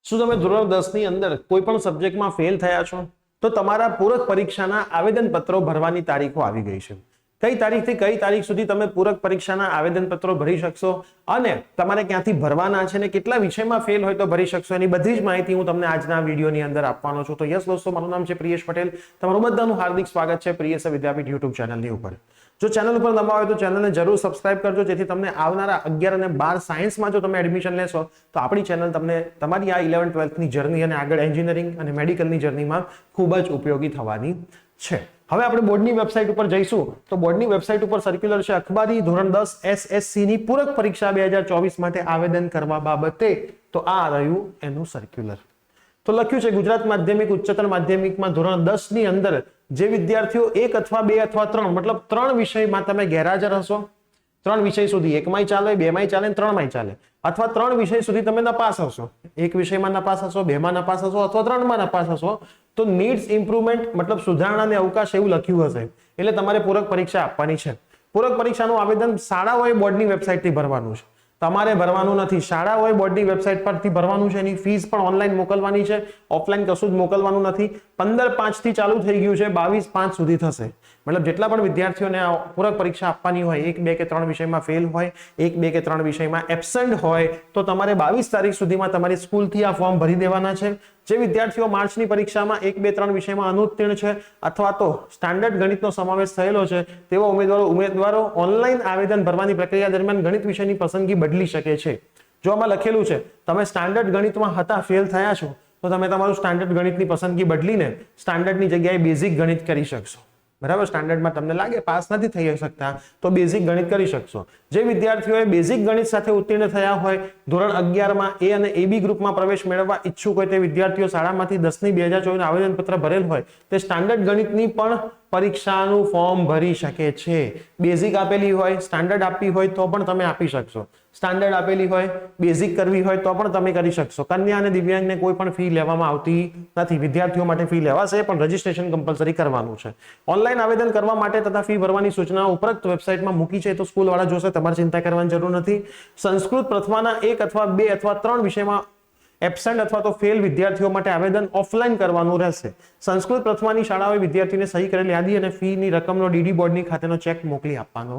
શું તમે ધોરણ 10 ની અંદર કોઈ પણ સબ્જેક્ટમાં ફેલ થયા છો? તો તમારા પૂરક પરીક્ષાના આવેદનપત્રો ભરવાની તારીખો આવી ગઈ છે. કઈ તારીખથી કઈ તારીખ સુધી તમે પૂરક પરીક્ષાના આવેદનપત્રો ભરી શકશો અને તમારે ક્યાંથી ભરવાના છે ને કેટલા વિષયમાં ફેલ હોય તો ભરી શકશો, એની બધી જ માહિતી હું તમને આજના વિડીયોની અંદર આપવાનો છું. તો યસ દોસ્તો, મારું નામ છે પ્રિયેશ પટેલ. તમારું બધાનું હાર્દિક સ્વાગત છે પ્રિયેશ વિદ્યાપીઠ યુટ્યુબ ચેનલની ઉપર. જો ચેનલ ઉપર નવા હોય તો ચેનલને જરૂર સબસ્ક્રાઇબ કરજો, જેથી તમને આવનારા 11 અને 12 સાયન્સમાં જો તમે એડમિશન લેશો તો આપણી ચેનલ તમને તમારી આ 11-12 ની જર્ની અને આગળ એન્જિનિયરિંગ અને મેડિકલની જર્નીમાં ખૂબ જ ઉપયોગી થવાની છે. હવે આપણે બોર્ડની વેબસાઇટ ઉપર જઈશું તો બોર્ડની વેબસાઇટ ઉપર સર્ક્યુલર છે અખબારી ધોરણ 10 SSC ની પૂરક પરીક્ષા 2024 માટે આવેદન કરવા બાબતે. તો આ રહ્યું એનું સર્ક્યુલર. તો લખ્યું છે ગુજરાત માધ્યમિક ઉચ્ચતર માધ્યમિકમાં ધોરણ 10 ની અંદર જે વિદ્યાર્થીઓ 1 અથવા 2 અથવા 3 મતલબ 3 વિષયમાં તમે ગેરહાજર હશો, 3 વિષય સુધી, 1 માંય ચાલે, 2 માંય ચાલે, 3 માંય ચાલે, અથવા 3 વિષય સુધી તમે નપાસ હશો, 1 વિષયમાં નપાસ હશો, 2 માં નપાસ હશો અથવા 3 માં નપાસ હશો, તો નીડ્સ ઇમ્પ્રુવમેન્ટ મતલબ સુધારણા અને અવકાશ એવું લખ્યું હશે એટલે તમારે પૂરક પરીક્ષા આપવાની છે. પૂરક પરીક્ષાનું આવેદન શાળાઓએ બોર્ડની વેબસાઇટથી ભરવાનું છે, તમારે ભરવાનું નથી. શાળાઓએ બોર્ડની વેબસાઇટ પરથી ભરવાનું છે. એની ફીસ પણ ઓનલાઈન મોકલવાની છે, ઓફલાઈન કશું જ મોકલવાનું નથી. 15/5 થી ચાલુ થઈ ગયું છે, 22/5 સુધી થશે. મતલબ જેટલા પણ વિદ્યાર્થીઓને આ પૂરક પરીક્ષા આપવાની હોય, 1, 2 કે 3 વિષયમાં ફેલ હોય, 1, 2 કે 3 વિષયમાં એબસેન્ટ હોય, તો તમારે 22 તારીખ સુધીમાં તમારી સ્કૂલથી આ ફોર્મ ભરી દેવાના છે. જે વિદ્યાર્થીઓ માર્ચની પરીક્ષામાં 1, 2, 3 વિષયમાં અનુત્તીર્ણ છે અથવા તો સ્ટાન્ડર્ડ ગણિતનો સમાવેશ થયેલો છે તેવા ઉમેદવારો ઓનલાઈન આવેદન ભરવાની પ્રક્રિયા દરમિયાન ગણિત વિષયની પસંદગી બદલી શકે છે. જો આમાં લખેલું છે તમે સ્ટાન્ડર્ડ ગણિતમાં હતા, ફેલ થયા છો, તો તમે તમારું સ્ટાન્ડર્ડ ગણિતની પસંદગી બદલીને સ્ટાન્ડર્ડની જગ્યાએ બેઝિક ગણિત કરી શકશો. બરાબર, સ્ટાન્ડર્ડમાં તમને લાગે પાસ નથી થઈ શકતા તો બેઝિક ગણિત કરી શકશો. જે વિદ્યાર્થીઓએ બેઝિક ગણિત સાથે ઉત્તીર્ણ થયા હોય, ધોરણ 11માં A અને AB ગ્રુપમાં પ્રવેશ મેળવવા ઈચ્છુક હોય તે વિદ્યાર્થીઓ શાળામાંથી 10 ની 2024 આવેદનપત્ર ભરેલ હોય તે સ્ટાન્ડર્ડ ગણિતની પણ પરીક્ષાનું ફોર્મ ભરી શકે છે. બેઝિક આપેલી હોય, સ્ટાન્ડર્ડ આપવી હોય તો પણ તમે આપી શકશો. સ્ટાન્ડર્ડ આપેલી હોય, બેઝિક કરવી હોય તો પણ તમે કરી શકશો. કન્યા અને દિવ્યાંગને કોઈ પણ ફી લેવામાં આવતી નથી. વિદ્યાર્થીઓ માટે ફી લેવાશે પણ રજીસ્ટ્રેશન કમ્પલસરી કરવાનું છે. ઓનલાઈન આવેદન કરવા માટે તથા ફી ભરવાની સૂચનાઓ ઉપરોક્ત વેબસાઇટમાં મૂકી છે, તો સ્કૂલ વાળા જોશે, તમારે ચિંતા કરવાની જરૂર નથી. સંસ્કૃત પ્રથમાના 1 અથવા 2 અથવા 3 વિષયમાં એબસેન્ટ અથવા તો ફેલ વિદ્યાર્થીઓ માટે આવેદન ઓફલાઈન કરવાનું રહેશે. સંસ્કૃત પ્રથમાની શાળાઓએ વિદ્યાર્થીને સહી કરેલ યાદી અને ફીની રકમનો ડીડી બોર્ડની ખાતેનો ચેક મોકલી આપવાનો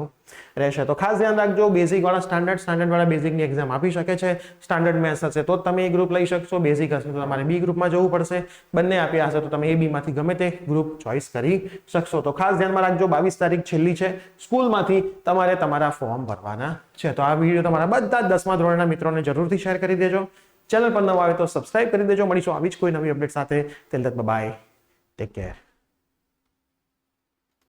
રહેશે. તો ખાસ ધ્યાન રાખજો, બેઝિક વાળા સ્ટાન્ડર્ડ વાળા બેઝિકની એક્ઝામ આપી શકે છે. સ્ટાન્ડર્ડ મેથ્સ હશે તો તમે એ ગ્રુપ લઈ શકશો, બેઝિક હશે તો તમારે બી ગ્રુપમાં જવું પડશે. બંને આપ્યા હશે તો તમે AB માંથી ગમે તે ગ્રુપ ચોઈસ કરી શકશો. તો ખાસ ધ્યાનમાં રાખજો, 22 તારીખ છેલ્લી છે. સ્કૂલમાંથી તમારે તમારા ફોર્મ ભરવાના છે. તો આ વિડીયો તમારા બધા 10મા ધોરણના મિત્રોને જરૂરથી શેર કરી દેજો. ચેનલ પર નવા આવે તો સબસ્ક્રાઇબ કરી દેજો. મળીશું આવી જ કોઈ નવી અપડેટ સાથે. Till then by, take care.